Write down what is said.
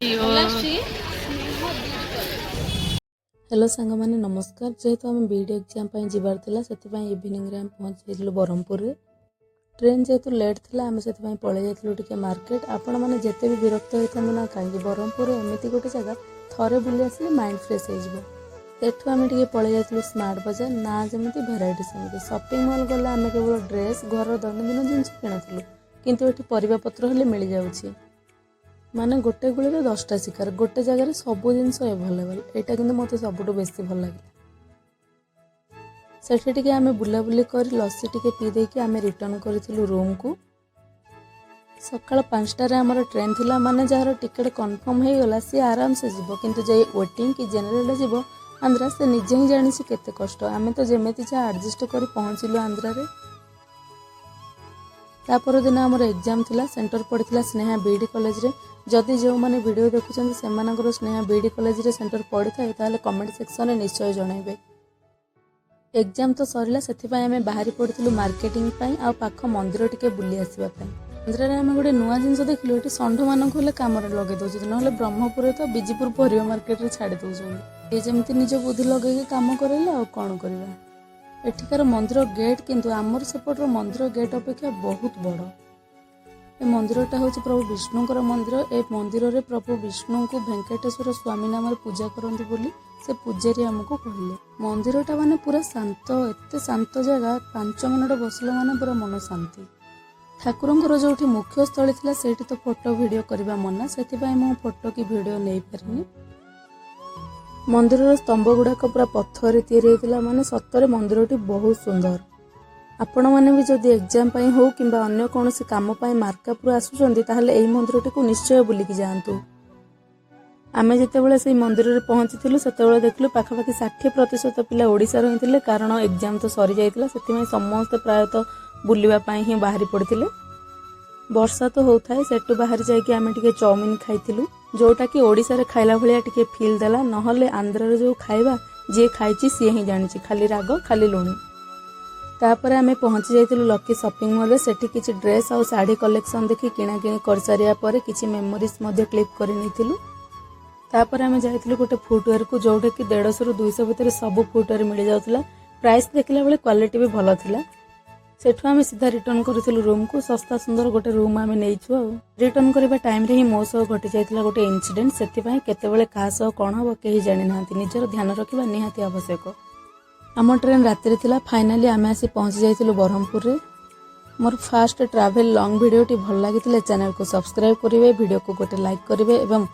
Hello सांग माने नमस्कार। जेहेतु आम B.Ed एग्जाम जीवार थिला सेतिपई इवनिंग रे हम पहुंच जाइलु बरहमपुर रे। ट्रेन जेहेतु लेट थिला आम सेतिपई पळे जाइलु टिके मार्केट। आपण माने जेते भी विरक्त होइथानु ना काई बरहमपुर एमिति गोटे जगह थरे बुली आसी माइंड फ्रेश हो जिवो। तेठु आम टिके पळे जाइलु स्मार्ट बाजार ना जेमिति भेराइटी सेमिति शॉपिंग मॉल गला आम केवल ड्रेस घर दैनंदिन जिनिस किणुथिलु किंतु एठी परिबा पत्र हेले मिल जाउछि माने गोटे गुळे 10टा शिकार गोटे जगह सबू जिनस एभेलेबल एटा किंतु मते सबुठु बेसी भल लागिला। सेठी टिके आमे बुलाबुली कर लस्सी टिके पी देकी आमे रिटर्न करिथिलु रूम को। सकाळ 5टा रे हमर ट्रेन थिला माने जहार टिकट कंफर्म हे गला सी आराम से जिवो किंतु जे वेटिंग की जनरल रे जिवो आंध्रा से निजे ही जानि सी केते कष्ट। आमे तो जेमेति जा एडजस्ट करी पहुंचिलु आंध्रा रे। तापर दिन आमर एग्जाम थिला सेंटर पड़िथिला स्नेहा B.Ed कॉलेज रे। जदि जो माने वीडियो देखुछन सेमानकर स्नेहा B.Ed कॉलेज रे सेंटर पड़िथाय ताले कमेंट सेक्शन रे निश्चय जणाइबे। एग्जाम तो सरिला सेथि पय हमें बाहरी पड़िथिलु मार्केटिंग पय आ पाख मंदिर टिके बुली आसीबा पय। मंदिर रे हमें गोटे नुवा जिंस देखिलु एठी संढ मानक होले काम रे लगे दोछ नहले ब्रह्मपुर तो बिजीपुर परियो मार्केट रे छाडी दोछन ए जेमति निज बुद्धि लगे के काम करेला आ कोन करबा। एठिकार मंदिर गेट किंतु आमर सेपटर मंदिर गेट अपेक्षा बहुत बड़। ए मंदिरटा हूँ प्रभु विष्णुकर मंदिर। ए मंदिर रे प्रभु विष्णु को वेंकटेश्वर स्वामी नाम पूजा करते बोली से पूजारी आमको कहले। मंदिरटा माने पूरा शांत एते शांत जगह 5 मिनट बसला माने पूरा मन शांति। ठाकुरंकर जो मुख्य स्थली थिला सेठी तो फोटो वीडियो करबा मना सेति पय मो फोटो की वीडियो नै पारनी। मंदिर स्तंभ गुड़ाक पूरा पत्थर या माने सतरे मंदिरटी बहुत सुंदर। आपण मैंने भी जदि एग्जाम पाई हो किंबा अन्य कौन काम पाई मार्कापुर आसुचंदी ताहले एही मंदिरटी को निश्चय बुलिकी जातु। आमे जेतेबेले से मंदिर रे पहुंचीथिलु सेतेबेले देखलु पाखापाखि 60% पिला ओडिसा रो हिथिले कारण एग्जाम तो सरी जाइतिला सेति समस्त प्रायतः बुलिबा पाई ही बाहरी पड़िथिले। वर्षा तो होता है सेटू बाहर जाके आमे टिके चाउमिन खाइथिलु जोटा कि ओडिसा रे खाइला भलिया टिके फील देला नहले आंध्रा रे जो खाइबा जे खाइची सी ही जानिची खाली राग खाली लुणी। तापर आमे पहुंची जाइथिलु लकी शॉपिंग मॉल रे सेठी किछि ड्रेस और साड़ी कलेक्शन देखि किना किनी कर सारिया परे किछि मेमोरीज मध्ये क्लिक करि निथिलु। तापर आमे जाइथिलु गोटे फुटवेयर को जोटे कि 150 रु 200 भितर सब फुटवेयर मिल जाउतला। प्राइस देखला बेले क्वालिटी भी भलो थिला। सेठु आमे सीधा रिटर्न करिथिलु रूम को। सस्ता सुंदर गोटे रूम आमे नेइछु। आ रिटर्न करबा टाइम रे ही मो सह घटी जाइथिला गोटे इंसिडेंट सेति पय केते बेले का सह कोन हो केही जानि नांती निजर ध्यान रखिबा निहाती आवश्यक। आम ट्रेन राति रे थिला फाइनली आमे आसी पहुंच जाइथिलु बरहमपुर रे। मोर फास्ट ट्रैवल लॉन्ग वीडियो टी भल लागितिले चैनल को सब्सक्राइब करिवे वीडियो को गोटे लाइक करिवे एवं